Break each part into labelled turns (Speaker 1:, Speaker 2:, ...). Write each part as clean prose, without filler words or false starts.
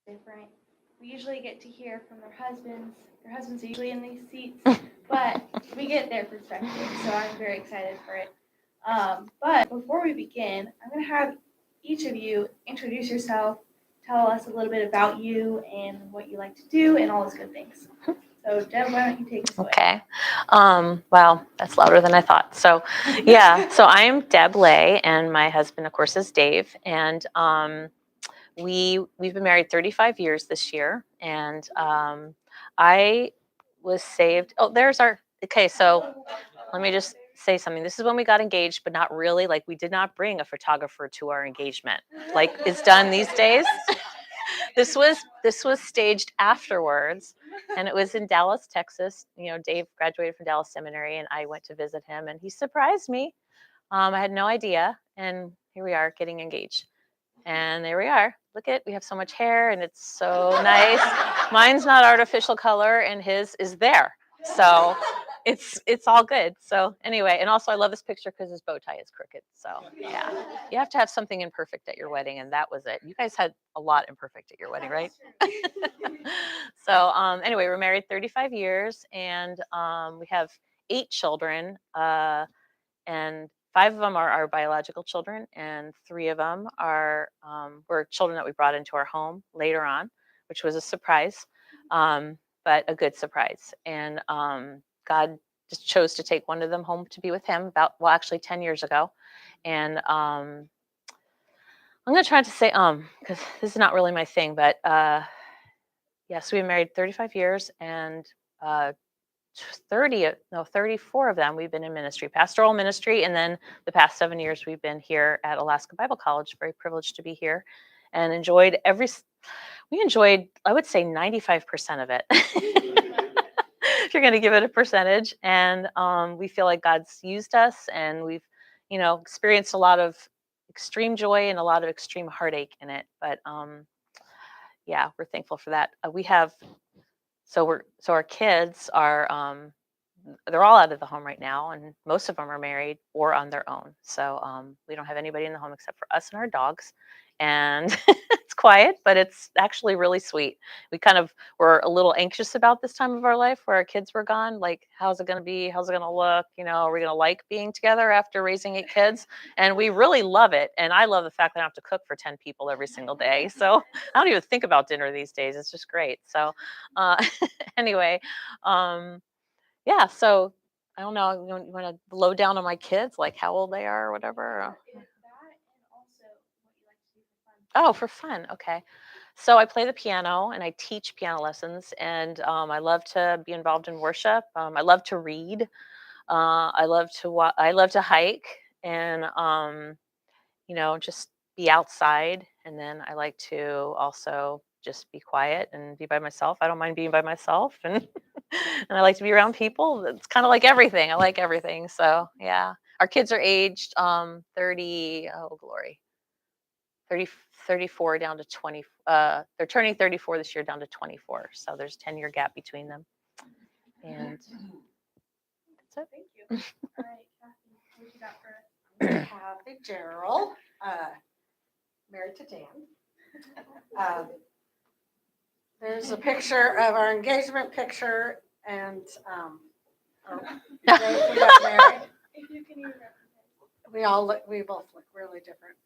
Speaker 1: different. We usually get to hear from their husbands. Their husbands are usually in these seats, but we get their perspective, so I'm very excited for it. But before we begin, I'm going to have each of you introduce yourself, tell us a little bit about you and what you like to do, and all those good things. So, Deb, why don't you take us away?
Speaker 2: Okay. Well, that's louder than I thought. So, yeah. So I'm Deb Ley, and my husband, of course, is Dave. And we've been married 35 years this year. And I was saved. Oh, there's our. Okay. So let me just say something. This is when we got engaged, but not really. Like, we did not bring a photographer to our engagement, like it's done these days. This was staged afterwards, and it was in Dallas, Texas. Dave graduated from Dallas Seminary, and I went to visit him, and he surprised me. I had no idea, and here we are getting engaged. And there we are. Look at, we have so much hair, and it's so nice. Mine's not artificial color, and his is there. So it's all good. So anyway, and also I love this picture because his bow tie is crooked. So yeah, you have to have something imperfect at your wedding, and that was it. You guys had a lot imperfect at your wedding, right? So anyway, we're married 35 years, and we have 8 children, and 5 of them are our biological children, and 3 of them were children that we brought into our home later on, which was a surprise, but a good surprise. And God just chose to take one of them home to be with him actually 10 years ago. And I'm going to try to say, because this is not really my thing, but yes, we've been married 35 years, and 34 of them we've been in ministry, pastoral ministry, and then the past 7 years we've been here at Alaska Bible College. Very privileged to be here, and we enjoyed, I would say, 95% of it. If you're going to give it a percentage. And we feel like God's used us, and we've experienced a lot of extreme joy and a lot of extreme heartache in it, but yeah, we're thankful for that. So our kids are they're all out of the home right now, and most of them are married or on their own. So we don't have anybody in the home except for us and our dogs, and it's quiet, but it's actually really sweet. We kind of were a little anxious about this time of our life where our kids were gone. Like, how's it going to be? How's it going to look? Are we going to like being together after raising 8 kids? And we really love it. And I love the fact that I don't have to cook for 10 people every single day. So I don't even think about dinner these days. It's just great. So anyway, yeah, so I don't know, you want to low down on my kids, like how old they are or whatever? Oh, for fun. Okay. So I play the piano, and I teach piano lessons, and I love to be involved in worship. I love to read. I love to hike, and just be outside. And then I like to also just be quiet and be by myself. I don't mind being by myself, and and I like to be around people. It's kind of like everything. I like everything. So yeah, our kids are aged 30. Oh glory, 30, 34 down to 20. They're turning 34 this year, down to 24. So there's a 10-year gap between them. And that's it.
Speaker 1: Thank you. All right, Kathie, what you got for us?
Speaker 3: Kathie Jarrell, married to Dan. There's a picture of our engagement picture, and we got married.
Speaker 1: If you can even
Speaker 3: We both look really different.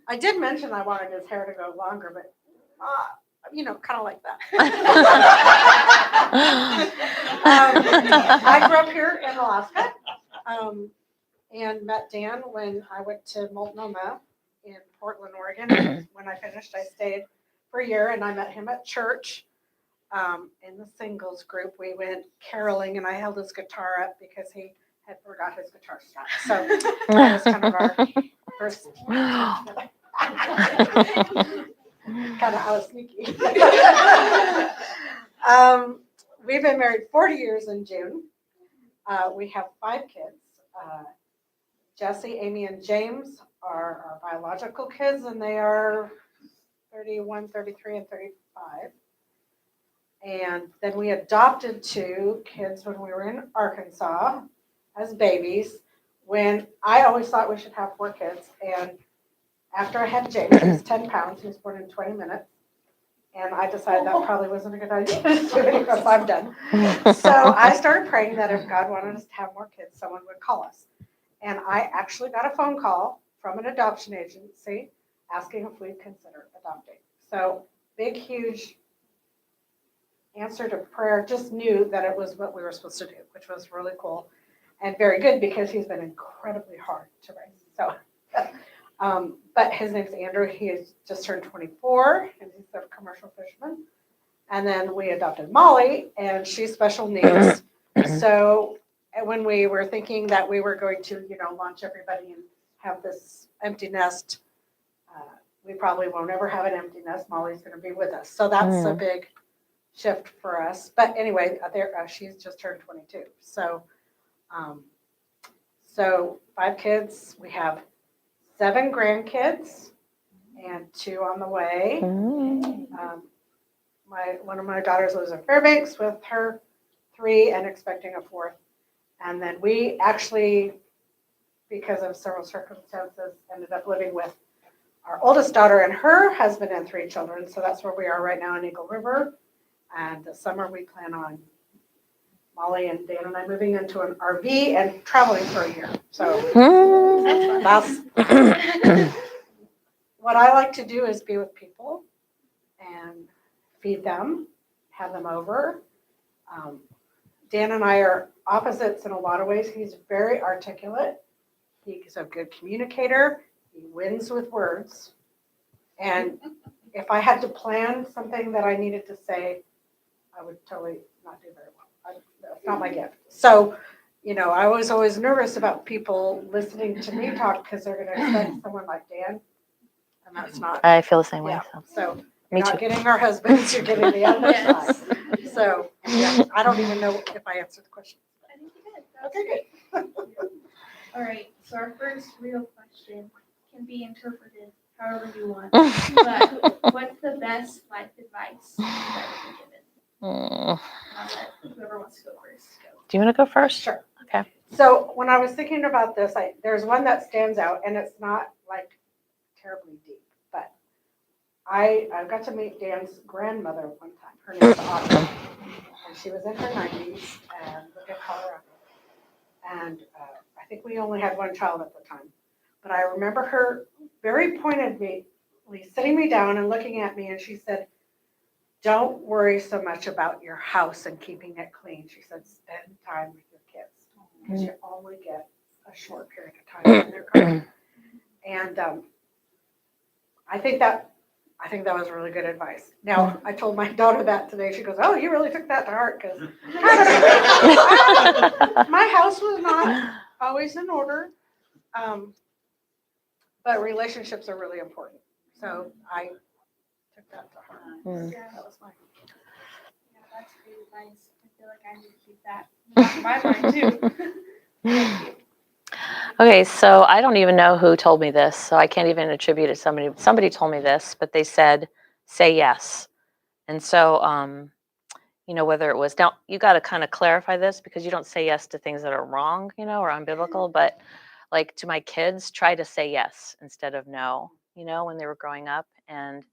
Speaker 3: I did mention I wanted his hair to go longer, but kind of like that. I grew up here in Alaska, and met Dan when I went to Multnomah in Portland, Oregon. When I finished, I stayed for a year, and I met him at church in the singles group. We went caroling, and I held his guitar up because he had forgot his guitar strap. So that was kind of our first. Kind of how sneaky. We've been married 40 years in June. We have 5 kids. Jesse, Amy, and James are our biological kids, and they are 31, 33, and 35. And then we adopted 2 kids when we were in Arkansas as babies, when I always thought we should have 4 kids. And after I had James, he was 10 pounds. He was born in 20 minutes. And I decided that probably wasn't a good idea to do it because I'm done. So I started praying that if God wanted us to have more kids, someone would call us. And I actually got a phone call from an adoption agency asking if we'd consider adopting. So big, huge answer to prayer, just knew that it was what we were supposed to do, which was really cool and very good because he's been incredibly hard to raise. So, but his name's Andrew. He has just turned 24 and he's a commercial fisherman. And then we adopted Molly and she's special needs. So when we were thinking that we were going to, launch everybody and have this empty nest, we probably won't ever have an empty nest. Molly's going to be with us. So that's a big shift for us. But anyway, she's just turned 22. So, 5 kids. We have 7 grandkids and 2 on the way. One of my daughters lives in Fairbanks with her 3 and expecting a 4th. And then we actually, because of several circumstances, ended up living with our oldest daughter and her husband and 3 children. So that's where we are right now in Eagle River. And this summer we plan on Molly and Dan and I moving into an RV and traveling for a year. So that's what I like to do is be with people and feed them, have them over. Dan and I are opposites in a lot of ways. He's very articulate. He's a good communicator. He wins with words. And if I had to plan something that I needed to say, I would totally not do very well. That's not my gift. So, I was always nervous about people listening to me talk because they're going to expect someone like Dan. And that's not.
Speaker 2: I feel the same way.
Speaker 3: Yeah. So
Speaker 2: Me
Speaker 3: you're not
Speaker 2: too.
Speaker 3: getting our husbands, you're getting the other
Speaker 1: Yes.
Speaker 3: side. So, yeah, I don't even know if I answered the question.
Speaker 1: I think you did. That was
Speaker 3: Okay,
Speaker 1: great.
Speaker 3: good.
Speaker 1: All right, so our first real question can be interpreted however you want. But what's the best life advice you've ever been given? And I'll let whoever wants to go first go.
Speaker 2: Do you want to go first?
Speaker 3: Sure.
Speaker 2: Okay.
Speaker 3: So when I was thinking about this, there's one that stands out, and it's not like terribly deep, but I got to meet Dan's grandmother one time. Her name's Autumn, and she was in her 90s and lived in Colorado. And I think we only had one child at the time, but I remember her very pointedly sitting me down and looking at me, and she said, "Don't worry so much about your house and keeping it clean." She said, "Spend time with your kids because you only get a short period of time when they're gone." And I think that was really good advice. Now, I told my daughter that today. She goes, "Oh, you really took that to heart," because my house was not always in order, but relationships are really important. So I took that to heart.
Speaker 1: Yeah,
Speaker 3: That was mine.
Speaker 1: yeah, that's great advice. I feel like I need to keep that in my mind too. Thank you.
Speaker 2: Okay, so I don't even know who told me this, so I can't even attribute it to somebody. Somebody told me this, but they said, say yes. And so, whether it was, now you got to kind of clarify this because you don't say yes to things that are wrong, or unbiblical, but like to my kids, try to say yes instead of no, when they were growing up. And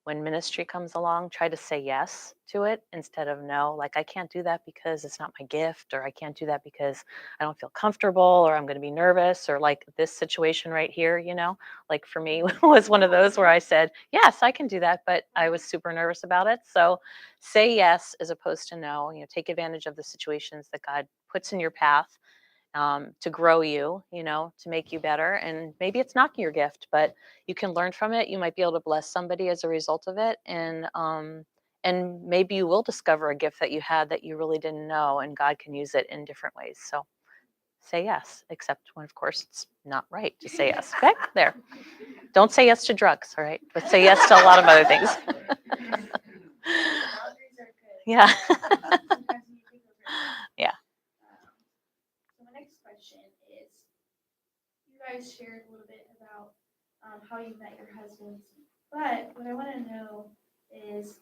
Speaker 2: when ministry comes along, try to say yes to it instead of no. Like, I can't do that because it's not my gift, or I can't do that because I don't feel comfortable, or I'm going to be nervous, or like this situation right here, like for me was one of those where I said, yes, I can do that, but I was super nervous about it. So say yes as opposed to no. Take advantage of the situations that God puts in your path to grow you, to make you better. And maybe it's not your gift, but you can learn from it. You might be able to bless somebody as a result of it. And maybe you will discover a gift that you had that you really didn't know, and God can use it in different ways. So say yes, except when, of course, it's not right to say yes. Okay, there. Don't say yes to drugs, all right? But say yes to a lot of other things.
Speaker 1: Boundaries are good.
Speaker 2: Yeah.
Speaker 1: Sometimes you think those are good.
Speaker 2: Yeah.
Speaker 1: So my next question is, you guys shared a little bit about how you met your husbands, but what I want to know is,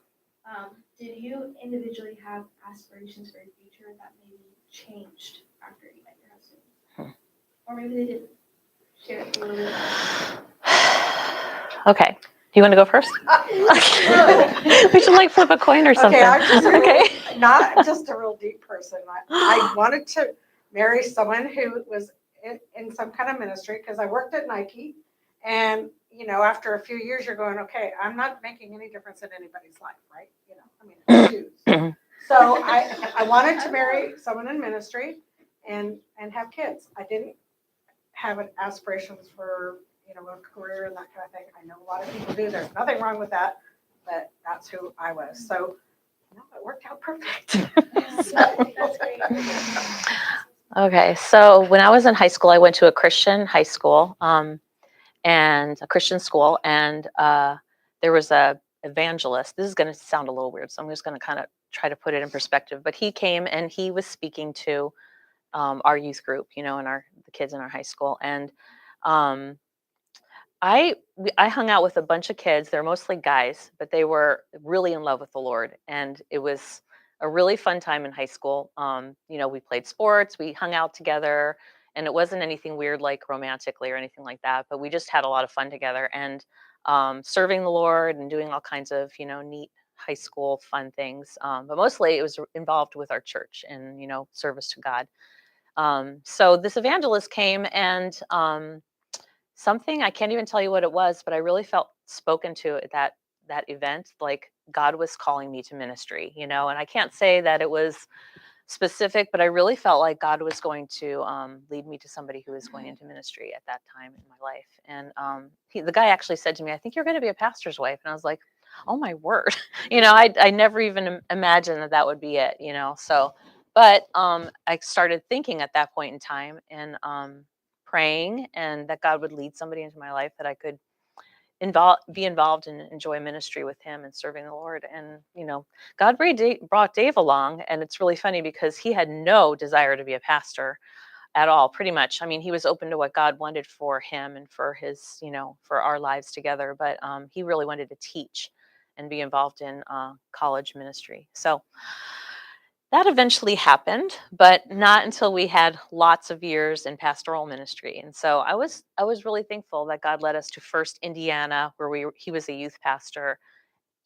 Speaker 1: did you individually have aspirations for your future that maybe changed after you met your husband? Or maybe they didn't. Share it a little bit.
Speaker 2: Okay. You want to go first? We should like flip a coin or something.
Speaker 3: Okay, I'm just
Speaker 2: Okay.
Speaker 3: not just a real deep person. I wanted to marry someone who was in some kind of ministry because I worked at Nike. And, you know, after a few years, you're going, okay, I'm not making any difference in anybody's life, right? You know, I mean, it's shoes. So I wanted to marry someone in ministry and have kids. I didn't have aspirations for, you know, a career and that kind of thing. I know a lot of people do. There's nothing wrong with that, but that's who I was. So, no, it worked out perfect.
Speaker 1: That's great.
Speaker 2: Okay, so when I was in high school, I went to a Christian high school and a Christian school, and there was a evangelist. This is going to sound a little weird, so I'm just going to kind of try to put it in perspective. But he came and he was speaking to our youth group, you know, and the kids in our high school, and I hung out with a bunch of kids. They're mostly guys, but they were really in love with the Lord, and it was a really fun time in high school. You know, we played sports, we hung out together, and it wasn't anything weird like romantically or anything like that. But we just had a lot of fun together, and serving the Lord and doing all kinds of, you know, neat high school fun things. But mostly it was involved with our church and, you know, service to God. So this evangelist came and something, I can't even tell you what it was, but I really felt spoken to at that event, like God was calling me to ministry, you know. And I can't say that it was specific, but I really felt like God was going to lead me to somebody who was going into ministry at that time in my life. And the guy actually said to me, "I think you're going to be a pastor's wife." And I was like, "Oh my word!" You know, I never even imagined that would be it, you know. So, but I started thinking at that point in time and praying, and that God would lead somebody into my life that I could be involved and enjoy ministry with him and serving the Lord. And, you know, God brought Dave along, and it's really funny because he had no desire to be a pastor at all, pretty much. I mean, he was open to what God wanted for him and for his, you know, for our lives together, but he really wanted to teach and be involved in college ministry. So that eventually happened, but not until we had lots of years in pastoral ministry. And so I was really thankful that God led us to first Indiana, where he was a youth pastor,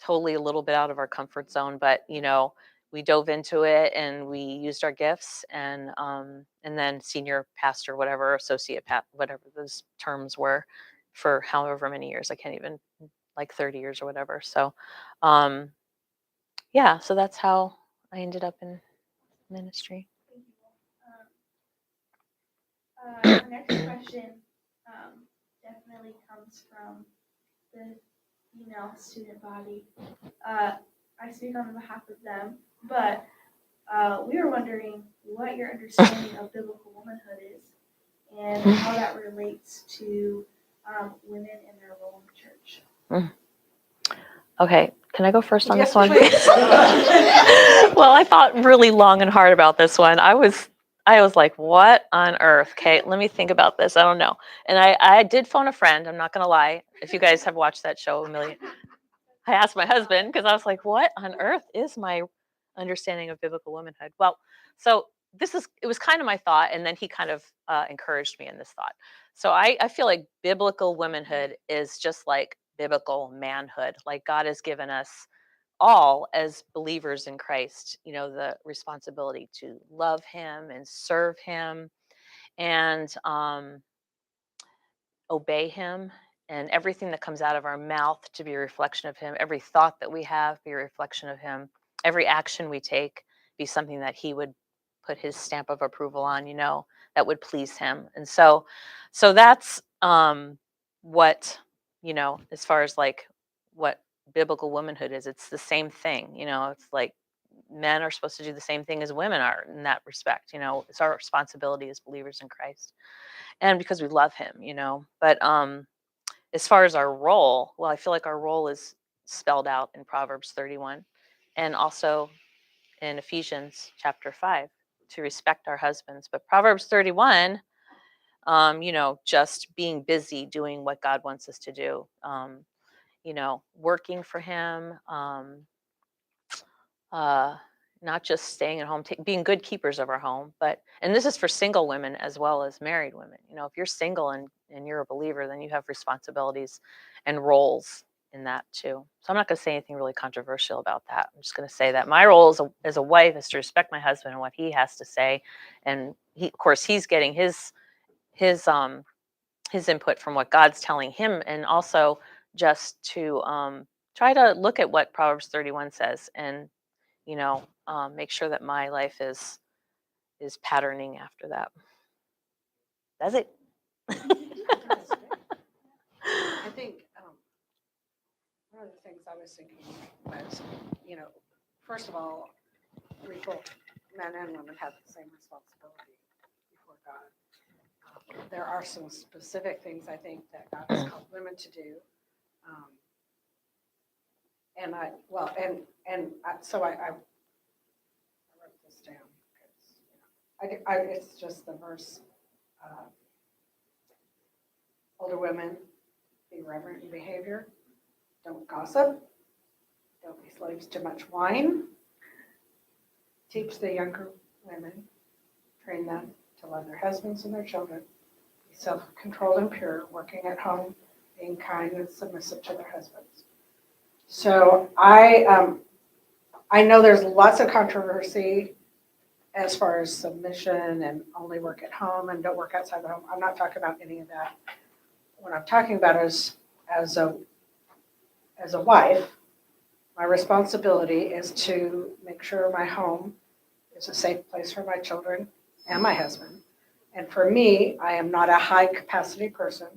Speaker 2: totally a little bit out of our comfort zone, but you know, we dove into it and we used our gifts, and then senior pastor, whatever, associate whatever those terms were, for however many years. I can't even, like 30 years or whatever. So yeah, so that's how I ended up in ministry.
Speaker 1: Our next question definitely comes from the female student body. I speak on behalf of them, but we were wondering what your understanding of biblical womanhood is and how that relates to women in their role in the church.
Speaker 2: Okay, can I go first on
Speaker 3: Yes,
Speaker 2: this one?
Speaker 3: please.
Speaker 2: Well, I thought really long and hard about this one. I was like, what on earth? Okay, let me think about this. I don't know. And I did phone a friend. I'm not going to lie. If you guys have watched that show, Amelia, I asked my husband because I was like, what on earth is my understanding of biblical womanhood? Well, so it was kind of my thought, and then he kind of encouraged me in this thought. So I feel like biblical womanhood is just like biblical manhood. Like God has given us all as believers in Christ, you know, the responsibility to love him and serve him and obey him, and everything that comes out of our mouth to be a reflection of him, every thought that we have be a reflection of him, every action we take be something that he would put his stamp of approval on, you know, that would please him. And so that's what, you know, as far as like what biblical womanhood is, it's the same thing, you know. It's like men are supposed to do the same thing as women are in that respect, you know. It's our responsibility as believers in Christ, and because we love him, you know. But as far as our role, well, I feel like our role is spelled out in Proverbs 31 and also in Ephesians chapter 5, to respect our husbands. But Proverbs 31, you know, just being busy doing what God wants us to do, you know, working for him, not just staying at home, being good keepers of our home. And this is for single women as well as married women. You know, if you're single and you're a believer, then you have responsibilities and roles in that too. So I'm not going to say anything really controversial about that. I'm just going to say that my role as a wife is to respect my husband and what he has to say, and of course, he's getting his input from what God's telling him, and also just to try to look at what Proverbs 31 says, and make sure that my life is patterning after that. That's it.
Speaker 3: I think one of the things I was thinking was, first of all, we both, men and women, have the same responsibility before God. There are some specific things I think that God has called women to do. So I wrote this down because it's just the verse. Older women, be reverent in behavior. Don't gossip. Don't be slaves to much wine. Teach the younger women, train them to love their husbands and their children. Be self-controlled and pure, working at home, being kind and submissive to their husbands. So I know there's lots of controversy as far as submission and only work at home and don't work outside the home. I'm not talking about any of that. What I'm talking about is as a wife, my responsibility is to make sure my home is a safe place for my children and my husband. And for me, I am not a high capacity person.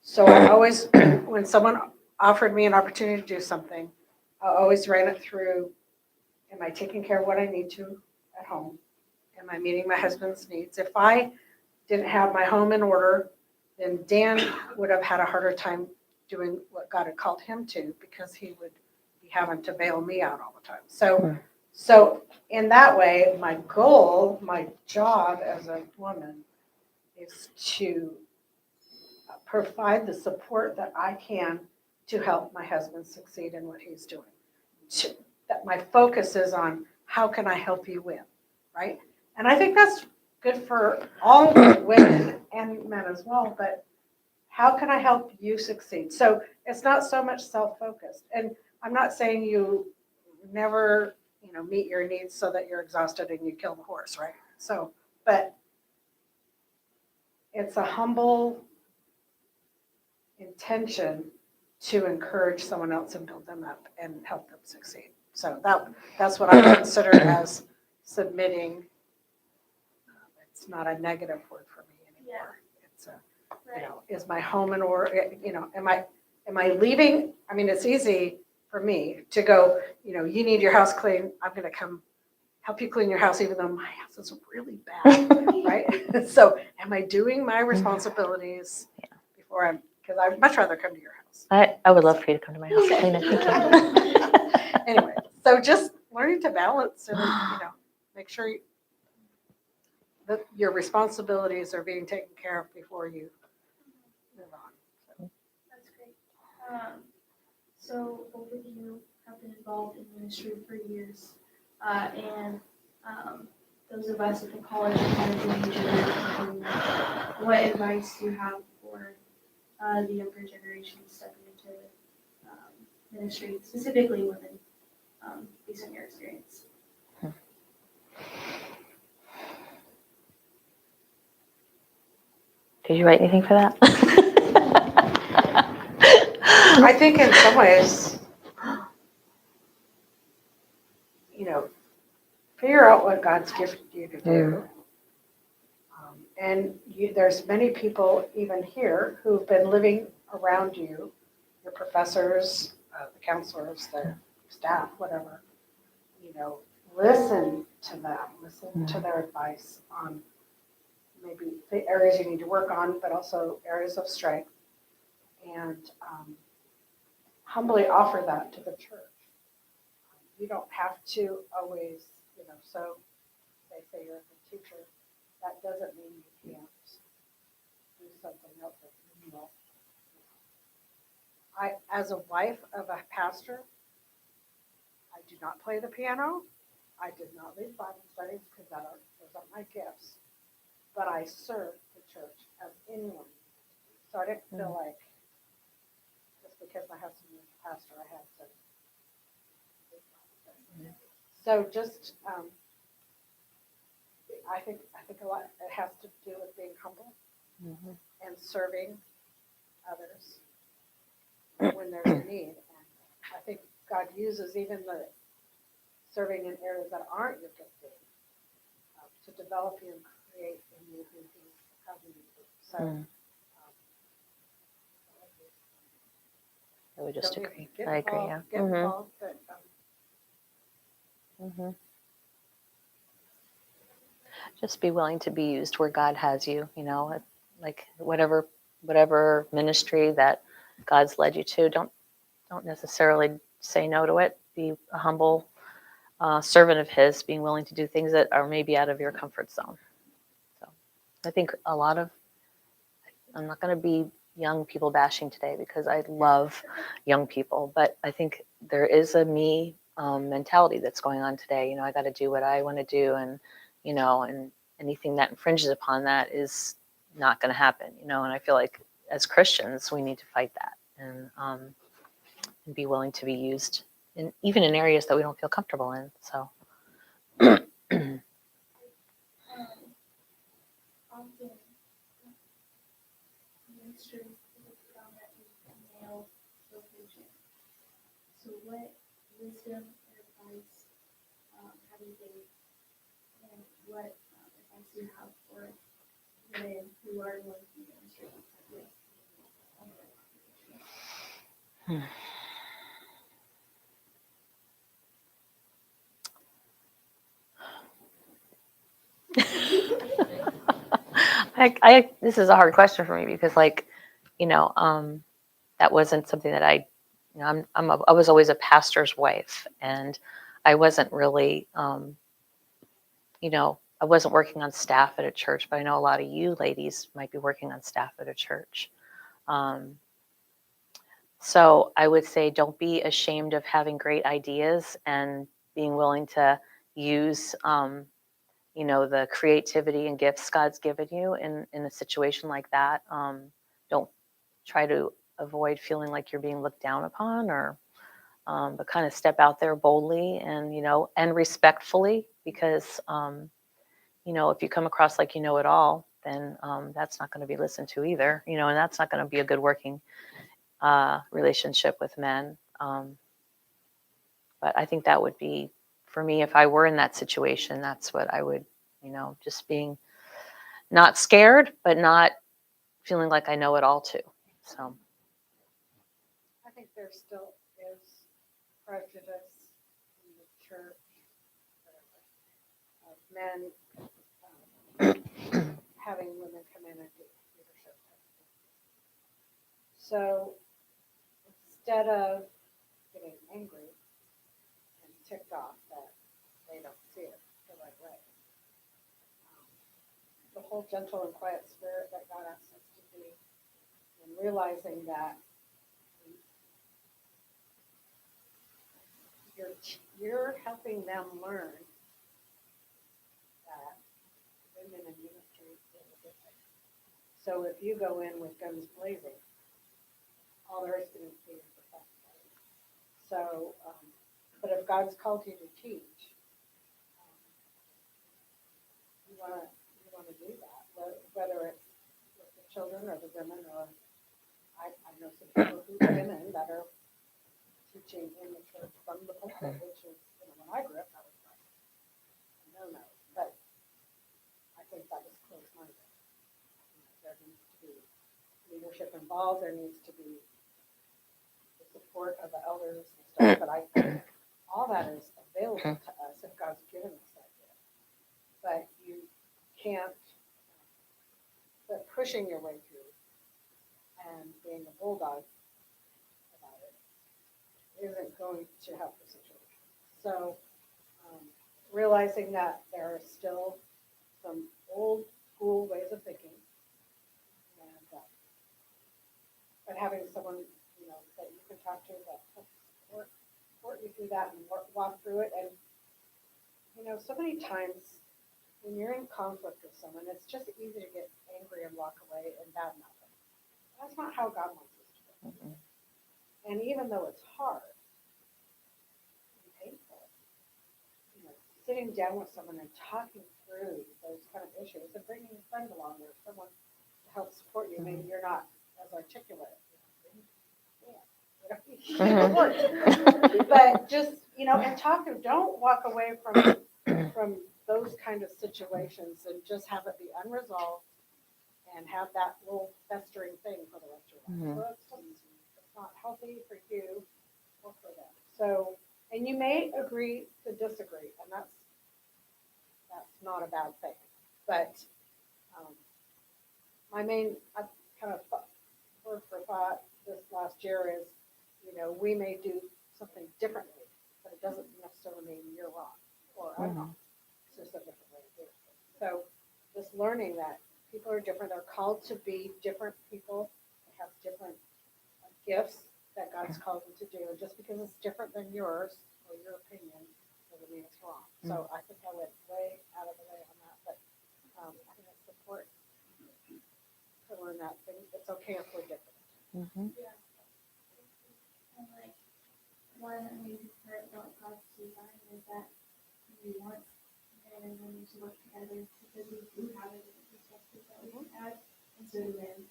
Speaker 3: So I always, when someone offered me an opportunity to do something, I always ran it through, am I taking care of what I need to at home? Am I meeting my husband's needs? If I didn't have my home in order, then Dan would have had a harder time doing what God had called him to, because he would be having to bail me out all the time. So in that way, my goal, my job as a woman is to provide the support that I can to help my husband succeed in what he's doing. That my focus is on, how can I help you win, right? And I think that's good for all women and men as well, but how can I help you succeed? So it's not so much self-focused. And I'm not saying you never, meet your needs so that you're exhausted and you kill the horse, right? So, but it's a humble intention to encourage someone else and build them up and help them succeed. So that's what I consider as submitting. It's not a negative word for me anymore. It's is my home in order? Am I leaving? I mean, it's easy for me to go, you need your house clean. I'm going to come help you clean your house, even though my house is really bad, right? So am I doing my responsibilities before because I'd much rather come to your house.
Speaker 2: I would love for you to come to my house. Clean it. Thank you.
Speaker 3: Anyway, so just learning to balance and, make sure that your responsibilities are being taken care of before you move on. So.
Speaker 1: That's great. So both of you have been involved in ministry for years, and those of us at the college are kind of the new generation. What advice do you have for the younger generation stepping into ministry, specifically women, based on your experience?
Speaker 2: Did you write anything for that?
Speaker 3: I think in some ways, figure out what God's gifted you to do. And there's many people even here who've been living around you, your professors, the counselors, the staff, whatever. Listen to them, listen to their advice on maybe the areas you need to work on, but also areas of strength, and humbly offer that to the church. You don't have to always, so they say you're a good teacher. That doesn't mean you can't do something else that you will. As a wife of a pastor, I do not play the piano. I did not lead Bible studies because those aren't my gifts. But I served the church as anyone. So I didn't feel like just because my husband was a pastor, I had to. So just, I think a lot, it has to do with being humble
Speaker 2: Mhm.
Speaker 3: and serving others when there's a need. And I think God uses even the serving in areas that aren't your gifting to develop you and create in you who He's having you to. So
Speaker 2: Mm. I would just
Speaker 3: don't
Speaker 2: agree.
Speaker 3: get
Speaker 2: I agree.
Speaker 3: involved,
Speaker 2: Yeah.
Speaker 3: get involved, but
Speaker 2: Just be willing to be used where God has you. You know, like whatever ministry that God's led you to. Don't necessarily say no to it. Be a humble servant of His, being willing to do things that are maybe out of your comfort zone. So, I think a lot of. I'm not going to be young people bashing today because I love young people, but I think there is a me mentality that's going on today. You know, I got to do what I want to do, and and anything that infringes upon that is not going to happen. And I feel like as Christians, we need to fight that and be willing to be used, even in areas that we don't feel comfortable in. So.
Speaker 1: Often ministers found that male vocation. So what wisdom or advice have you gave, and what advice do you have for women who are going to be ministering with
Speaker 2: This is a hard question for me because, that wasn't something that I was always a pastor's wife, and I wasn't really, I wasn't working on staff at a church, but I know a lot of you ladies might be working on staff at a church. So I would say don't be ashamed of having great ideas and being willing to use, the creativity and gifts God's given you in a situation like that. Don't try to avoid feeling like you're being looked down upon, or but kind of step out there boldly and respectfully, because if you come across like you know it all, then that's not going to be listened to either, and that's not going to be a good working relationship with men. But I think that would be, for me, if I were in that situation, that's what I would, just being not scared, but not feeling like I know it all too. So.
Speaker 3: I think there still is prejudice in the church of men having women come in and do leadership. So instead of getting angry and ticked off that they don't see it the right way, the whole gentle and quiet spirit that God asks us to be, and realizing that you're helping them learn that women in ministry is a good thing. So if you go in with guns blazing, all there is going to be is the fact. So, but if God's called you to teach, you want to do that, whether it's with the children or the women, or I know some people who came in that are teaching in the church from the pulpit, which is, when I grew up, that was like no, but I think that was close-minded. There needs to be leadership involved. There needs to be the support of the elders and stuff. But I think all that is available to us if God's given us that gift. But you can't. But pushing your way through and being a bulldog about it isn't going to help the situation. So realizing that there are still some old school ways of thinking, and but having someone that you can talk to that can support you through that and walk through it. And so many times when you're in conflict with someone, it's just easy to get angry and walk away and badmouth them. That's not how God wants us to do. And even though it's hard and painful, you know, sitting down with someone and talking through those kind of issues and bringing a friend along or someone to help support you. Maybe you're not as articulate. But just, you know, and don't walk away from those kind of situations and just have it be unresolved and have that little festering thing for the rest of your life. So it's not healthy for you or for them. So, and you may agree to disagree, and that's not a bad thing. But my main, I kind of word for thought this last year is, you know, we may do something differently, but it doesn't necessarily mean you're wrong or I'm wrong. It's just a different way to do it. So just learning that people are different. They're called to be different people. They have different gifts that God's called them to do. And just because it's different than yours or your opinion doesn't mean it's wrong. So I think I went way out of the way on that. But I think it's important to learn that it's okay if we're different.
Speaker 1: Yeah. And like one amazing part about God's design is that He wants men and women to work together because we do have a different perspective that we can add, and so do men.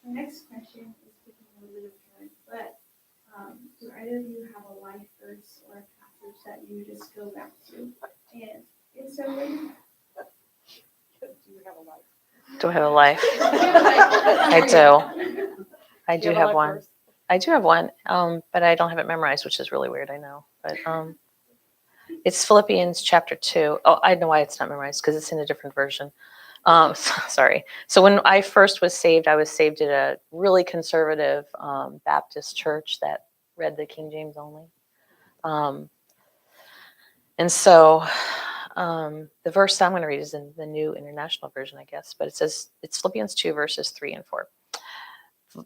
Speaker 1: The next question is picking a little bit of turn, but do either of you have a life verse or a passage that you just go back to? And if so, what do you
Speaker 3: Do you have a life?
Speaker 2: Do I have a life? I do. I do have one.
Speaker 3: Verse?
Speaker 2: I do have one, but I don't have it memorized, which is really weird, I know. But it's Philippians chapter 2. Oh, I know why it's not memorized, because it's in a different version. Sorry. So when I first was saved at a really conservative Baptist church that read the King James only. And so the verse I'm going to read is in the New International Version, I guess. But it says, it's Philippians 2, verses 3 and 4.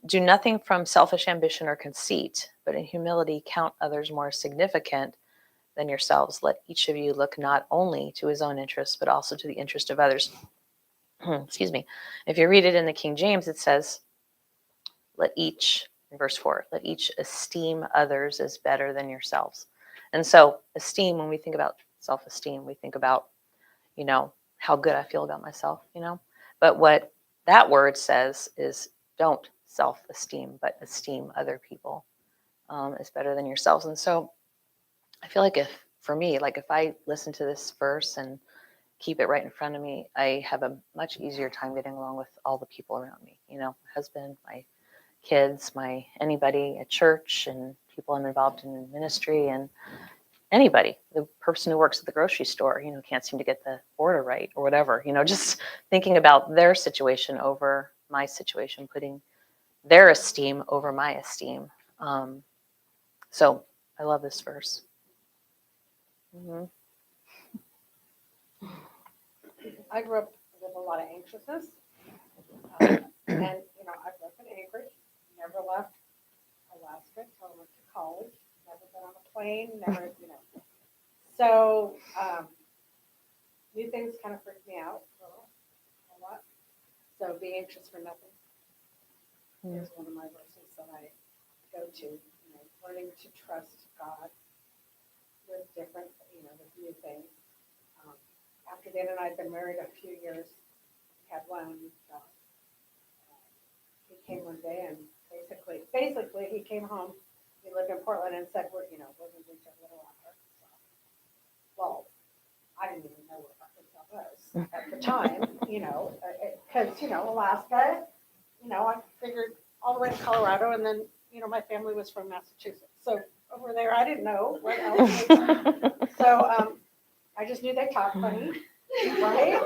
Speaker 2: Do nothing from selfish ambition or conceit, but in humility count others more significant than yourselves. Let each of you look not only to his own interests, but also to the interest of others. Excuse me. If you read it in the King James, it says, let each, in verse 4, let each esteem others as better than yourselves. And so esteem, when we think about self-esteem, we think about, you know, how good I feel about myself, you know. But what that word says is don't self-esteem, but esteem other people as better than yourselves. And so I feel like if I listen to this verse and keep it right in front of me, I have a much easier time getting along with all the people around me, you know, my husband, my kids, anybody at church, and people I'm involved in ministry, and anybody, the person who works at the grocery store, you know, can't seem to get the order right or whatever, you know, just thinking about their situation over my situation, putting their esteem over my esteem. So I love this verse.
Speaker 3: I grew up with a lot of anxiousness. And, you know, I grew up in Anchorage, never left Alaska until I went to college, never been on a plane, never, you know. So, new things kind of freaked me out a lot. So, be anxious for nothing is one of my verses that I go to. You know, learning to trust God with different, you know, with new things. After Dan and I had been married a few years, had one child. He came one day and basically he came home. He lived in Portland and said, we're moving to Little Rock, Arkansas. Well, I didn't even know where Arkansas was at the time, you know, because, you know, Alaska, you know, I figured all the way to Colorado, and then, you know, my family was from Massachusetts. So over there, I didn't know what else was. So I just knew they talked funny, right?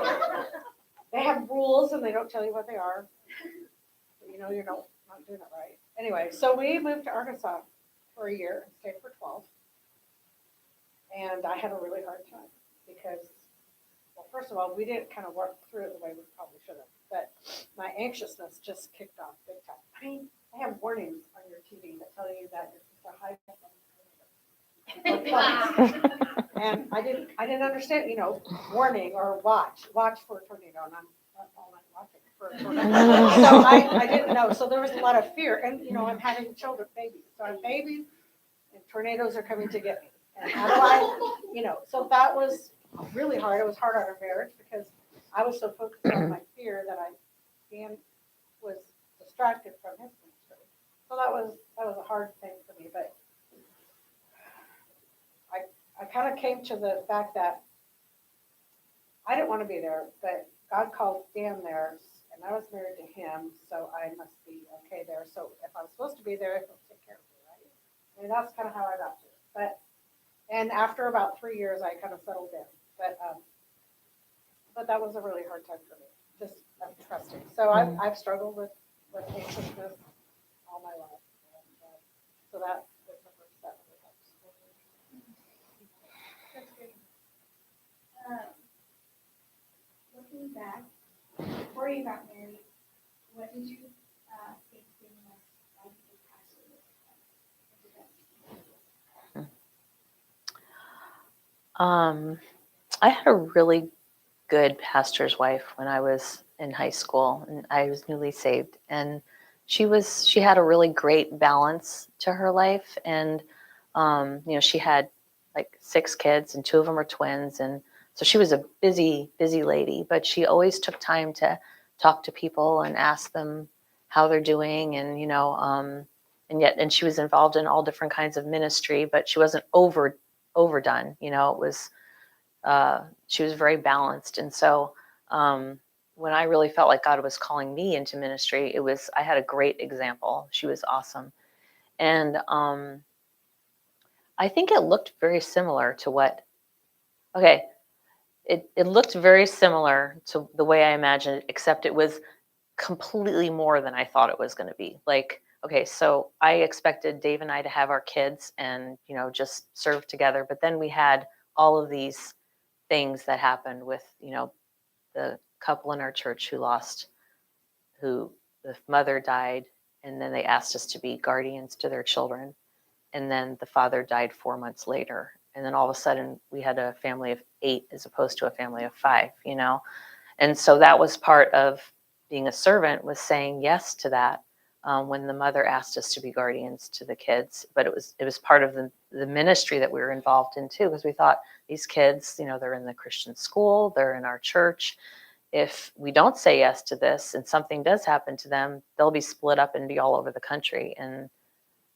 Speaker 3: They have rules and they don't tell you what they are. You know, you're not doing it right. Anyway, so we moved to Arkansas for a year and stayed for 12. And I had a really hard time because, well, first of all, we didn't kind of work through it the way we probably should have. But my anxiousness just kicked off big time. I mean, they have warnings on your TV that tell you that it's a high and I didn't understand, you know, warning or watch for a tornado, and I'm all night watching for for a tornado. So I didn't know. So there was a lot of fear. And, you know, I'm having children, babies. So I'm babies and tornadoes are coming to get me. And how do I, you know, so that was really hard. It was hard on our marriage because I was so focused on my fear that Dan was distracted from his ministry. So that was a hard thing for me. But I kind of came to the fact that I didn't want to be there, but God called Dan there, and I was married to him, so I must be okay there. So if I'm supposed to be there, he'll take care of me, right? I mean, that's kind of how I got to it. And after about 3 years, I kind of settled in. But that was a really hard time for me, just trusting. So I've struggled with anxiousness all my life. And, so that was the first step that helps.
Speaker 1: That's great. Looking back, before you got married, what did you think being a pastor was like?
Speaker 2: I had a really good pastor's wife when I was in high school, and I was newly saved, and she had a really great balance to her life. And you know, she had like 6 kids, and 2 of them were twins, and so she was a busy lady, but she always took time to talk to people and ask them how they're doing. And you know, and she was involved in all different kinds of ministry, but she wasn't overdone. You know, it was she was very balanced. And so when I really felt like God was calling me into ministry, I had a great example. She was awesome. And I think it looked very similar to it looked very similar to the way I imagined it, except it was completely more than I thought it was going to be. Like, okay, so I expected Dave and I to have our kids and, you know, just serve together. But then we had all of these things that happened with, you know, the couple in our church who the mother died, and then they asked us to be guardians to their children. And then the father died 4 months later. And then all of a sudden we had a family of 8 as opposed to a family of 5, you know? And so that was part of being a servant, was saying yes to that when the mother asked us to be guardians to the kids. But it was part of the ministry that we were involved in too, because we thought these kids, you know, they're in the Christian school, they're in our church. If we don't say yes to this and something does happen to them, they'll be split up and be all over the country. And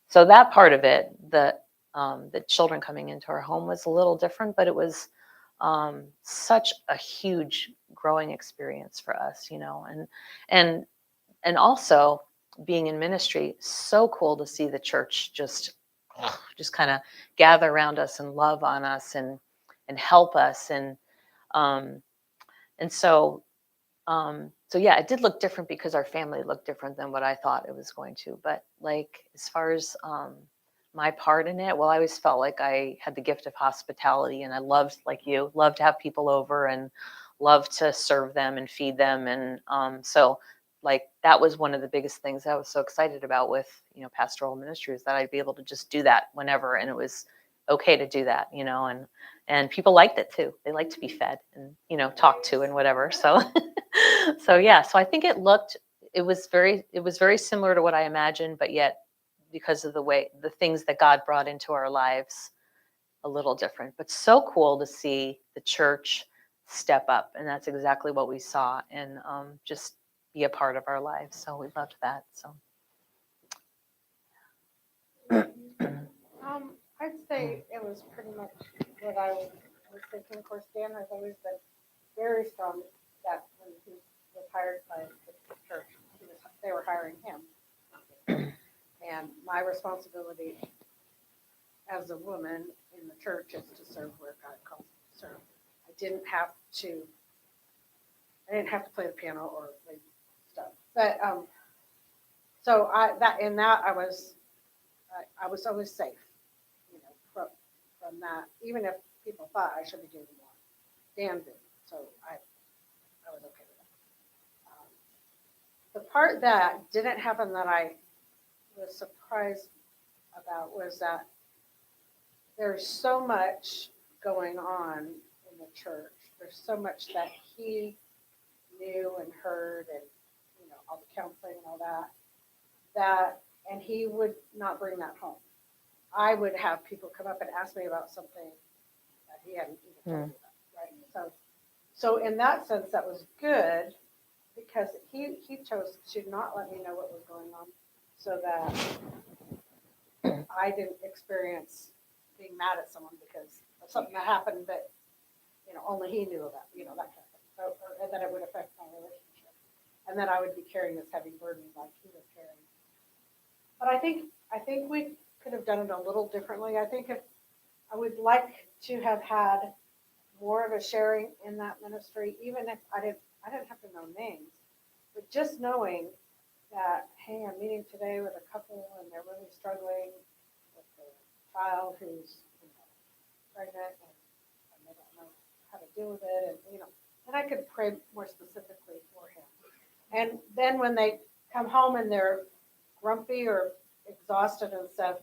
Speaker 2: so that part of it, the children coming into our home was a little different, but it was such a huge growing experience for us, you know, and also being in ministry, so cool to see the church just kind of gather around us and love on us and help us. So yeah, it did look different because our family looked different than what I thought it was going to. But like, as far as my part in it, well, I always felt like I had the gift of hospitality, and I loved, like you, loved to have people over and loved to serve them and feed them. And so like, that was one of the biggest things I was so excited about with, you know, pastoral ministry, is that I'd be able to just do that whenever, and it was okay to do that, you know, and people liked it too. They liked to be fed and, you know, talked to and whatever. So so yeah, so I think it was very similar to what I imagined, but yet, because of the things that God brought into our lives, a little different. But so cool to see the church step up, and that's exactly what we saw, and just be a part of our lives. So we loved that. So
Speaker 3: I'd say it was pretty much what I was thinking. Of course, Dan has always been very strong that when he was hired by the church, they were hiring him. And my responsibility as a woman in the church is to serve where God calls me to serve. I didn't have to play the piano or play stuff. But so I was always safe, you know, from that. Even if people thought I should be doing more, Dan did. So I was okay with that. The part that didn't happen that I was surprised about was that there's so much going on in the church. There's so much that he knew and heard, all the counseling and all and he would not bring that home. I would have people come up and ask me about something that he hadn't even told me about, right? So in that sense, that was good because he chose to not let me know what was going on so that I didn't experience being mad at someone because of something that happened that, only he knew about, that kind of thing. So, and that it would affect my relationship. And then I would be carrying this heavy burden like he was carrying. But I think we could have done it a little differently. I think I would like to have had more of a sharing in that ministry, even if I didn't have to know names, but just knowing that, hey, I'm meeting today with a couple and they're really struggling with their child who's pregnant and they don't know how to deal with it, and I could pray more specifically for him. And then when they come home and they're grumpy or exhausted and stuff,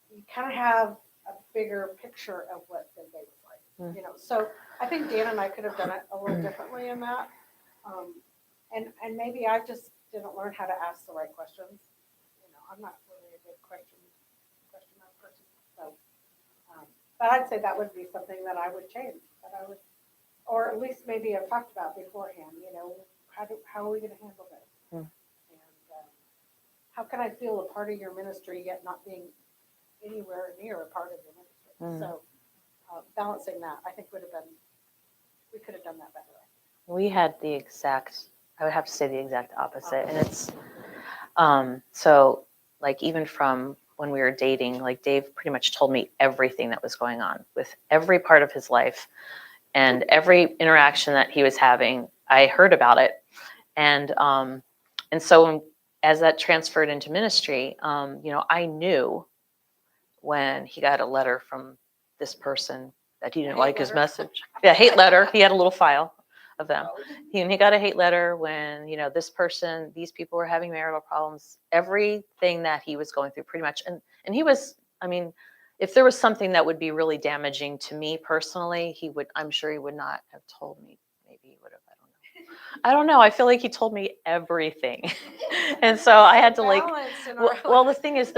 Speaker 3: you kind of have a bigger picture of what the day was like, So I think Dan and I could have done it a little differently in that. And maybe I just didn't learn how to ask the right questions. I'm not really a good question person. So, but I'd say that would be something that I would change, or at least maybe have talked about beforehand. How are we going to handle this? And how can I feel a part of your ministry yet not being anywhere near a part of your ministry? So balancing that, I think we could have done that better.
Speaker 2: We had I would have to say the exact opposite. And it's, so like even from when we were dating, like Dave pretty much told me everything that was going on with every part of his life and every interaction that he was having. I heard about it. And so as that transferred into ministry, I knew when he got a letter from this person that he didn't like his message. Yeah, hate letter. He had a little file of them. He got a hate letter when, these people were having marital problems, everything that he was going through pretty much. And he was, if there was something that would be really damaging to me personally, I'm sure he would not have told me. Maybe he would have, I don't know. I feel like he told me everything. And so I had to the thing is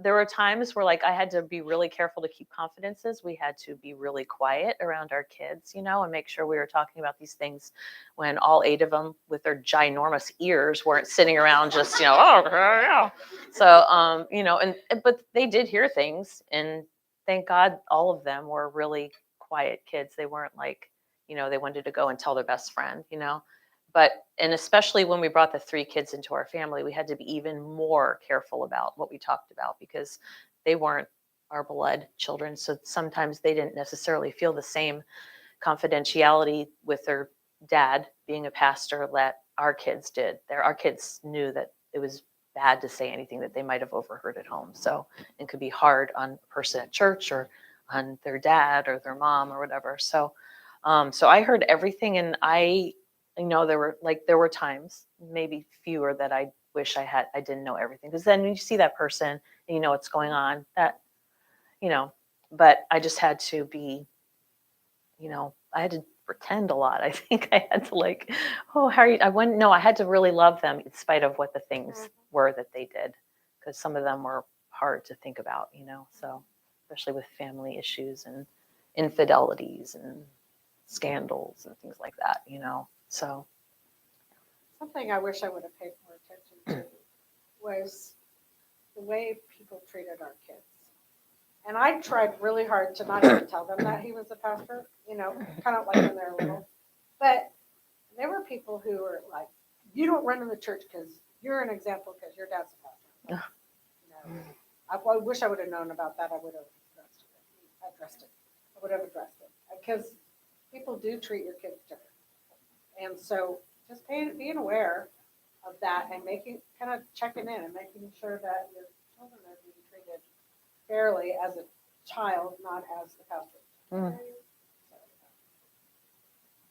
Speaker 2: there were times where I had to be really careful to keep confidences. We had to be really quiet around our kids, and make sure we were talking about these things when all 8 of them with their ginormous ears weren't sitting around just, oh, yeah. So, but they did hear things, and thank God all of them were really quiet kids. They weren't they wanted to go and tell their best friend, and especially when we brought the 3 kids into our family, we had to be even more careful about what we talked about because they weren't our blood children. So sometimes they didn't necessarily feel the same confidentiality with their dad being a pastor that our kids did. Our kids knew that it was bad to say anything that they might have overheard at home. So it could be hard on a person at church or on their dad or their mom or whatever. So I heard everything, and there were times, maybe fewer, that I wish I didn't know everything, because then you see that person and you know what's going on, but I just had to be, I had to pretend a lot. I think I had to oh, how are you? I had to really love them in spite of what the things were that they did, because some of them were hard to think about, so especially with family issues and infidelities and scandals and things like that, so.
Speaker 3: Something I wish I would have paid more attention to was the way people treated our kids. And I tried really hard to not even tell them that he was a pastor, kind of like when they're little. But there were people who were like, you don't run in the church because you're an example because your dad's a pastor. I wish I would have known about that. I would have addressed it. I would have addressed it. Because people do treat your kids different. And so just being aware of that and kind of checking in and making sure that your children are being treated fairly as a child, not as the pastor.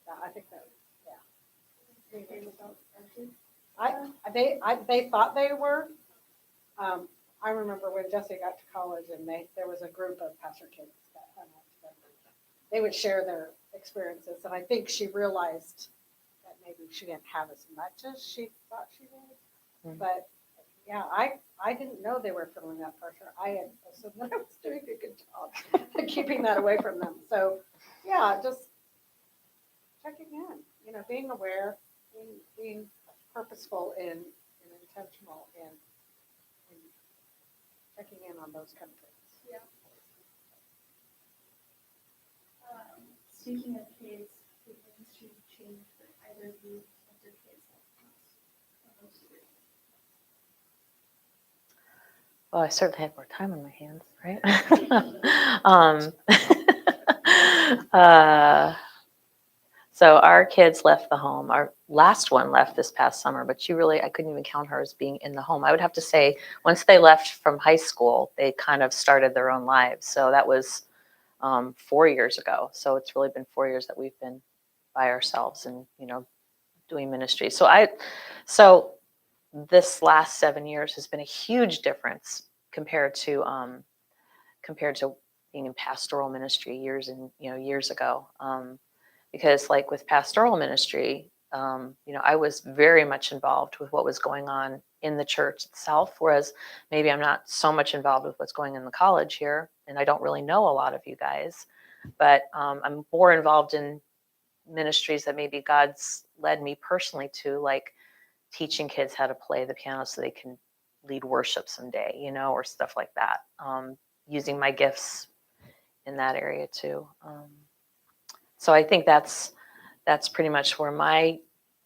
Speaker 3: So, I think that, yeah. They thought they were. I remember when Jesse got to college and there was a group of pastor kids that hung out together. They would share their experiences, and I think she realized that maybe she didn't have as much as she thought she did.
Speaker 2: Mm.
Speaker 3: But yeah, I didn't know they were feeling that pressure. I had assumed that I was doing a good job at keeping that away from them. So yeah, just checking in, being aware, being purposeful and intentional in checking in on those kind of things.
Speaker 1: Yeah. Speaking of kids, the ministry changed for either of you as your kids have most of your kids.
Speaker 2: Well, I certainly had more time on my hands, right? So our kids left the home. Our last one left this past summer, but I couldn't even count her as being in the home. I would have to say, once they left from high school, they kind of started their own lives. So that was 4 years ago. So it's really been 4 years that we've been by ourselves and, doing ministry. So this last 7 years has been a huge difference compared to being in pastoral ministry years ago. Because like with pastoral ministry, I was very much involved with what was going on in the church itself, whereas maybe I'm not so much involved with what's going on in the college here, and I don't really know a lot of you guys, but I'm more involved in ministries that maybe God's led me personally to, like teaching kids how to play the piano so they can lead worship someday, or stuff like that. Using my gifts in that area too. So I think that's pretty much where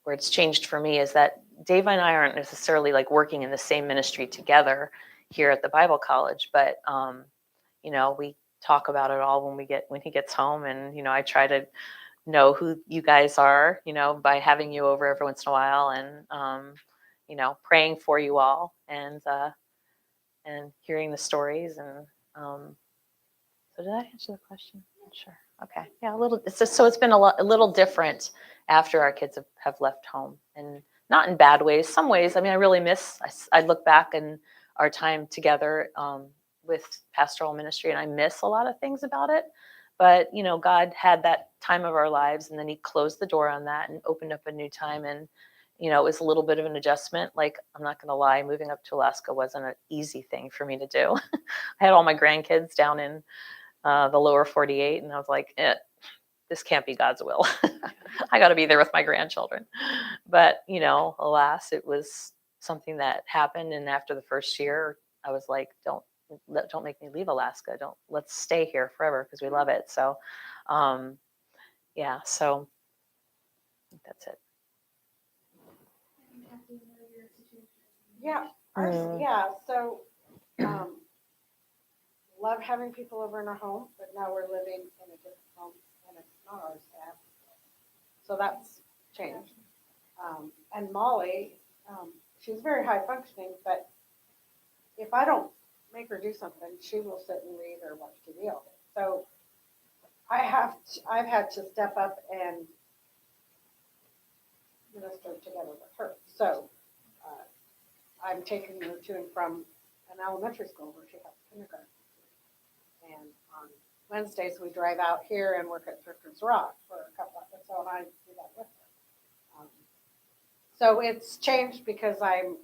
Speaker 2: it's changed for me, is that Dave and I aren't necessarily like working in the same ministry together here at the Bible College, but we talk about it all when he gets home, and I try to know who you guys are, by having you over every once in a while, and praying for you all, and hearing the stories, and so did I answer the question? Sure. Okay. Yeah, a little. It's been a little different after our kids have left home, and not in bad ways. Some ways, I mean, I really miss. I look back and our time together with pastoral ministry, and I miss a lot of things about it. But God had that time of our lives, and then He closed the door on that and opened up a new time. And it was a little bit of an adjustment. Like, I'm not going to lie, moving up to Alaska wasn't an easy thing for me to do. I had all my grandkids down in the lower 48, and I was like, this can't be God's will. I got to be there with my grandchildren. But alas, it was something that happened, and after the first year, I was like, don't make me leave Alaska. Let's stay here forever, because we love it. So so I think that's it.
Speaker 3: Yeah. So love having people over in our home, but now we're living in a different home, and it's not ours to have. So that's changed. And Molly, she's very high functioning, but if I don't make her do something, she will sit and read or watch TV all day. So I've had to step up and minister together with her. So I'm taking her to and from an elementary school where she has kindergarten. And on Wednesdays, we drive out here and work at Thrifter's Rock for a couple of hours. So I do that with her. So it's changed because I'm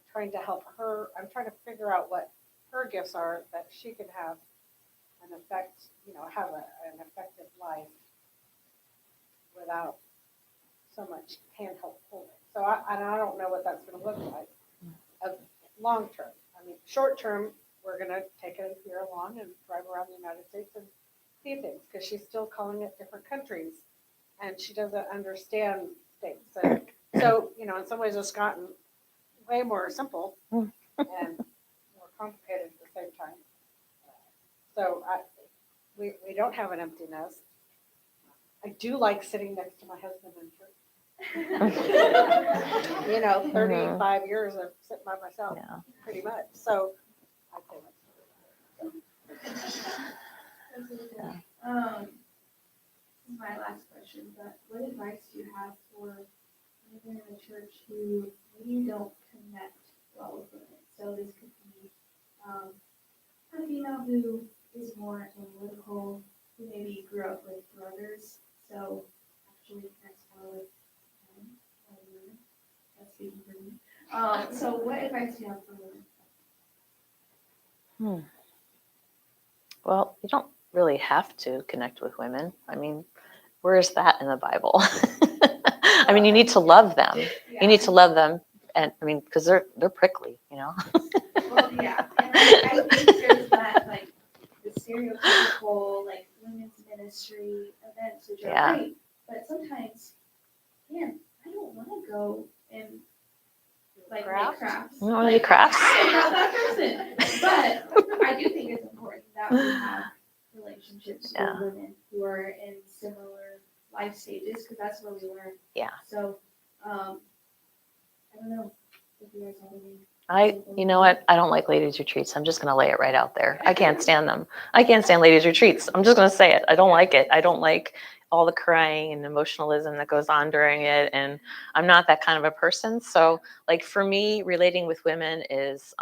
Speaker 3: trying to help her. I'm trying to figure out what her gifts are that she can have an effect, have an effective life without so much handheld holding. So I don't know what that's going to look like long term. I mean, short term, we're going to take a year along and drive around the United States and see things, because she's still calling it different countries and she doesn't understand states. And so, in some ways it's gotten way more simple and more complicated at the same time. So we don't have an empty nest. I do like sitting next to my husband in church. 35 years of sitting by myself, pretty much. So I say
Speaker 1: This is my last question, but what advice do you have for women in the church who maybe don't connect well with women? So this could be a female who is more analytical, who maybe grew up with brothers, so actually connects more with Christ you have for women?
Speaker 2: Well, you don't really have to connect with women. I mean, where is that in the Bible? I mean, you need to love them. You need to love them, and I mean, because they're prickly, you know.
Speaker 1: Well, yeah, and I think there's that, like, the stereotypical, like, women's ministry events, which are great, but sometimes, man, I don't want to go and, like, make crafts.
Speaker 2: You don't want to make crafts?
Speaker 1: I am not that person, but I do think it's important that we have relationships with women who are in similar life stages, because that's where we learn.
Speaker 2: Yeah.
Speaker 1: So, I don't know if you guys have any.
Speaker 2: You know what? I don't like ladies' retreats. I'm just going to lay it right out there. I can't stand them. I can't stand ladies' retreats. I'm just going to say it. I don't like it. I don't like all the crying and emotionalism that goes on during it. And I'm not that kind of a person. So, like, for me, relating with women is,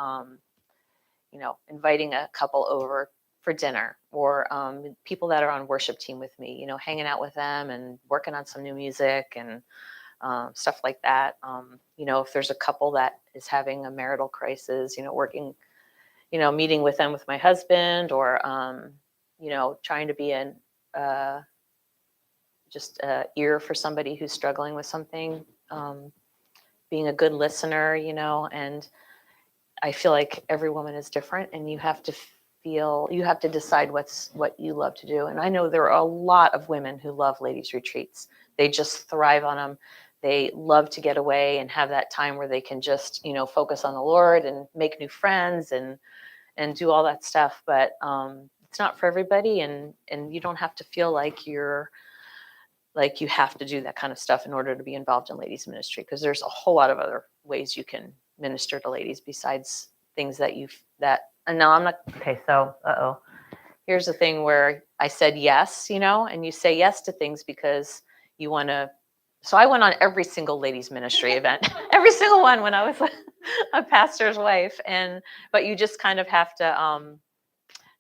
Speaker 2: you know, inviting a couple over for dinner, or people that are on worship team with me, you know, hanging out with them and working on some new music and stuff like that. You know, if there's a couple that is having a marital crisis, you know, working, you know, meeting with them with my husband, or, you know, trying to be an just ear for somebody who's struggling with something, being a good listener, you know. And I feel like every woman is different, and you have to decide what you love to do. And I know there are a lot of women who love ladies' retreats. They just thrive on them. They love to get away and have that time where they can just, you know, focus on the Lord and make new friends and do all that stuff. But it's not for everybody, and you don't have to feel like you have to do that kind of stuff in order to be involved in ladies ministry, because there's a whole lot of other ways you can minister to ladies besides things and no, I'm not okay. So here's the thing where I said yes, you know, and you say yes to things because you want to. So I went on every single ladies ministry event, every single one, when I was a pastor's wife. But you just kind of have to,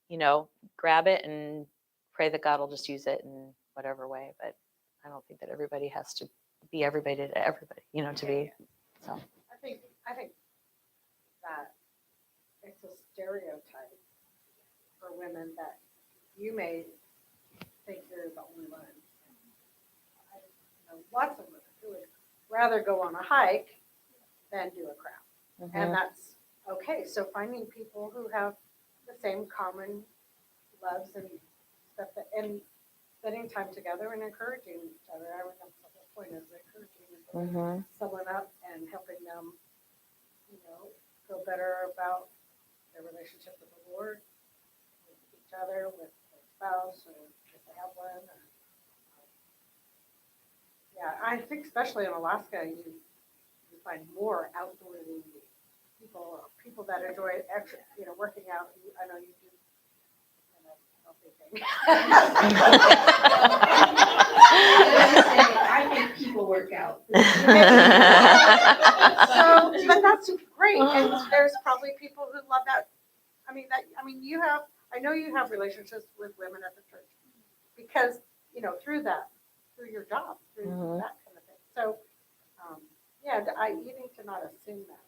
Speaker 2: you know, grab it and pray that God will just use it in whatever way. But I don't think that everybody has to be everybody to everybody, you know, to be. So
Speaker 3: I think that it's a stereotype for women that you may think you're the only one. I know lots of women who would rather go on a hike than do a craft.
Speaker 2: mm-hmm.
Speaker 3: And that's okay. So finding people who have the same common loves and stuff, and spending time together and encouraging each other. I would that's the whole point, is encouraging
Speaker 2: Mm-hmm.
Speaker 3: someone up and helping them, you know, feel better about their relationship with the Lord, with each other, with their spouse, or if they have one. Yeah, I think especially in Alaska, you find more outdoorsy people that enjoy extra, you know, working out. I know you do kind of healthy thing.
Speaker 1: I make people work out.
Speaker 3: So, but that's great, and there's probably people who love that. I know you have relationships with women at the church because, you know, through your job, through
Speaker 2: Mm-hmm.
Speaker 3: that kind of thing. So, you need to not assume that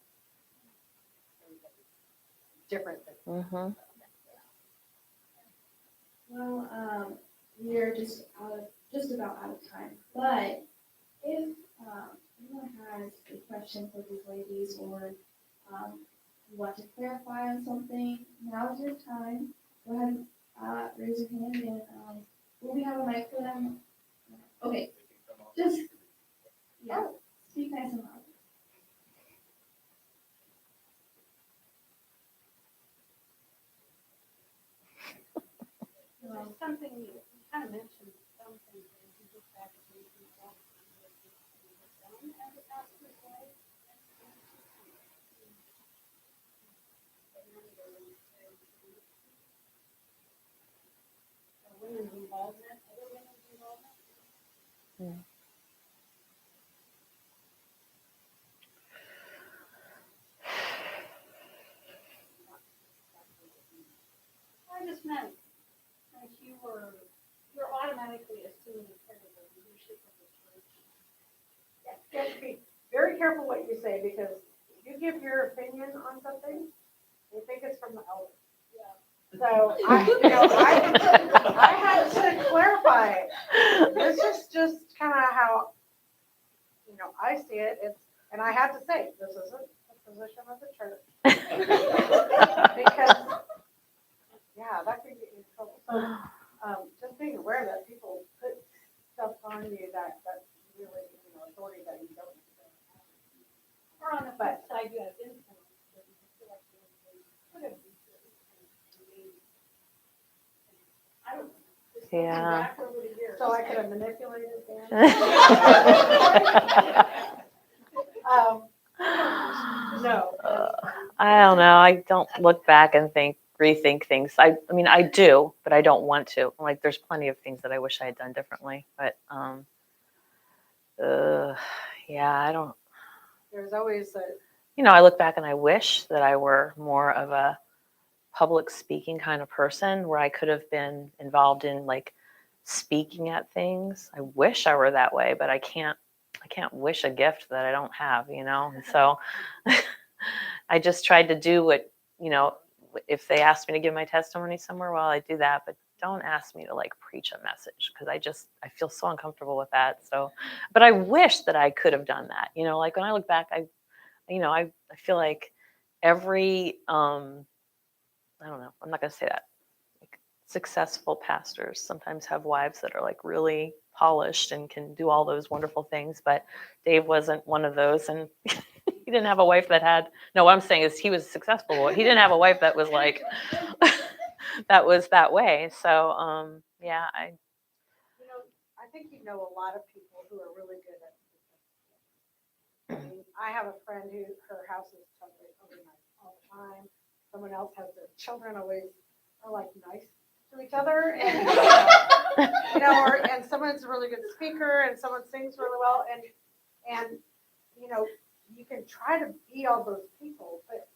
Speaker 3: everybody's different than
Speaker 2: Mm-hmm.
Speaker 1: Well, we're just about out of time. But if anyone has a question for these ladies, or you want to clarify on something, now's your time. Go ahead and raise your hand, and will we have a mic for them? Okay, just speak nice and loud.
Speaker 3: something you kind of mentioned, something that you look back at these people done as a pastor's wife. Women's involvement, other women's involvement.
Speaker 2: Yeah.
Speaker 3: I just meant, like, you're automatically assuming part of the leadership of the church. You have to be very careful what you say, because you give your opinion on something, you think it's from the elder. So I had to clarify it. This is just kind of how, I see it. And I had to say, this isn't the position of the church. Because, that can get you in trouble. So just being aware that people put stuff on you that's really, authority that you don't necessarily have.
Speaker 4: Or on the flip side, you have influence, but you feel like you're going to be I don't know. Just looking
Speaker 2: Yeah.
Speaker 4: back over the years.
Speaker 3: So I could have manipulated them. No.
Speaker 2: I don't know. I don't look back and rethink things. I mean, I do, but I don't want to. Like, there's plenty of things that I wish I had done differently. But, I don't.
Speaker 3: There's always a.
Speaker 2: I look back and I wish that I were more of a public speaking kind of person where I could have been involved in like speaking at things. I wish I were that way, but I can't wish a gift that I don't have, And so I just tried to do what, if they asked me to give my testimony somewhere, well, I do that, but don't ask me to like preach a message because I feel so uncomfortable with that. So, but I wish that I could have done that. Like when I look back, I feel like every, I don't know, I'm not going to say that. Like, successful pastors sometimes have wives that are like really polished and can do all those wonderful things, but Dave wasn't one of those, and he didn't have a wife that had. No, what I'm saying is he was successful, but he didn't have a wife that was like that was that way. So I
Speaker 3: think a lot of people who are really good at. I have a friend who her house is totally organized all the time. Someone else has their children always are like nice to each other, and and someone's a really good speaker, and someone sings really well, and you can try to be all those people, but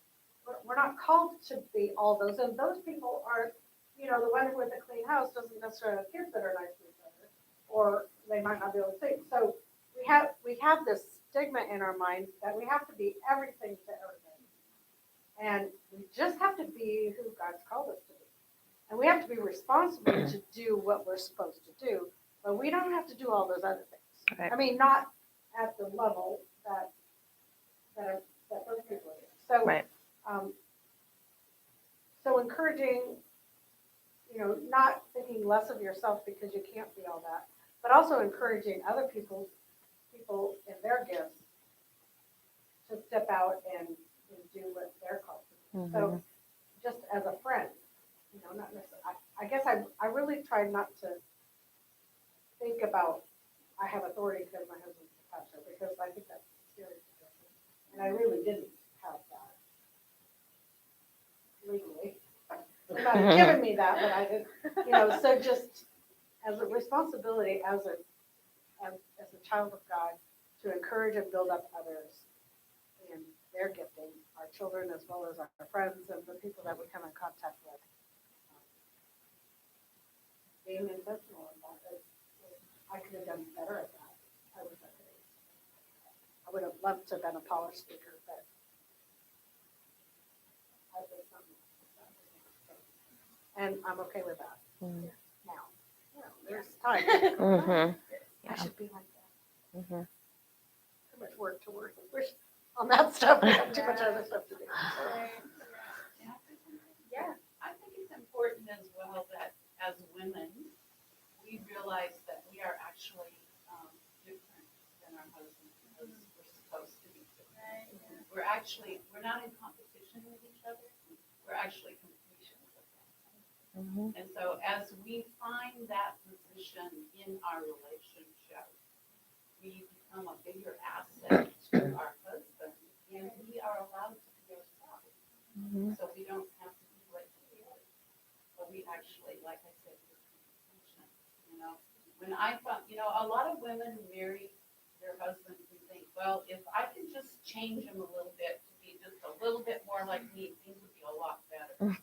Speaker 3: we're not called to be all those, and those people are, the one with a clean house doesn't necessarily have kids that are nice to each other, or they might not be able to sing. So we have this stigma in our minds that we have to be everything to everybody. And we just have to be who God's called us to be. And we have to be responsible to do what we're supposed to do, but we don't have to do all those other things.
Speaker 2: Right.
Speaker 3: I mean, not at the level that those people are. So,
Speaker 2: right.
Speaker 3: So encouraging, not thinking less of yourself because you can't be all that, but also encouraging other people in their gifts to step out and do what they're called to do. So just as a friend, not necessarily, I guess I really try not to think about I have authority because my husband's a pastor, because I think that's serious. And I really didn't have that legally. They're not giving me that, but I did, so just as a responsibility as a child of God to encourage and build up others in their gifting, our children as well as our friends and the people that we come in contact with. Being intentional about it, I could have done better at that. I wish I could. I would have loved to have been a polished speaker, but I did something. And I'm okay with that now. There's time. I should be like that. Too much work to work with on that stuff. We have too much other stuff to do.
Speaker 5: Yeah, I think it's important as well that as women, we realize that we are actually different than our husbands because we're supposed to be different. We're not in competition with each other. We're actually completion with them. And so as we find that position in our relationship, we become a bigger asset to our husband, and we are allowed to be ourselves. So we don't have to be like we are. But we actually, like I said, we're completion. When I found, a lot of women marry their husbands and think, well, if I can just change him a little bit to be just a little bit more like me, things would be a lot better.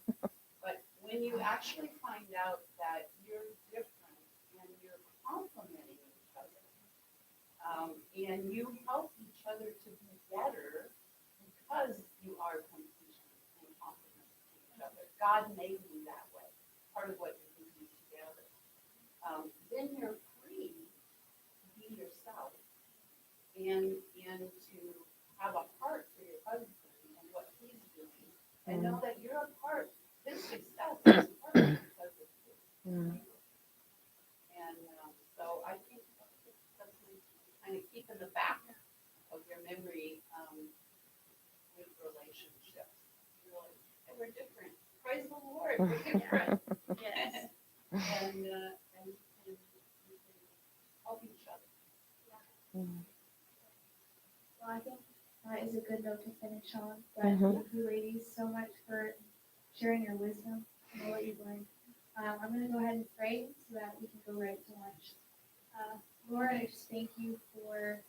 Speaker 5: But when you actually find out that you're different and you're complementing each other, and you help each other to be better because God made you that way. Part of what you do together. Then you're free to be yourself and to have a heart for your husband and what he's doing, and know that you're a part. His success is part because of you. And so I think that's kind of keep in the back of your memory with relationships. You know, and we're different. Praise the Lord, we're different.
Speaker 1: Yes.
Speaker 5: And we can help each other.
Speaker 1: Well, I think that is a good note to finish on. But
Speaker 2: Mhm.
Speaker 1: thank you, ladies, so much for sharing your wisdom and all that you've learned. I'm going to go ahead and pray so that we can go right to lunch. Lord, I just thank you for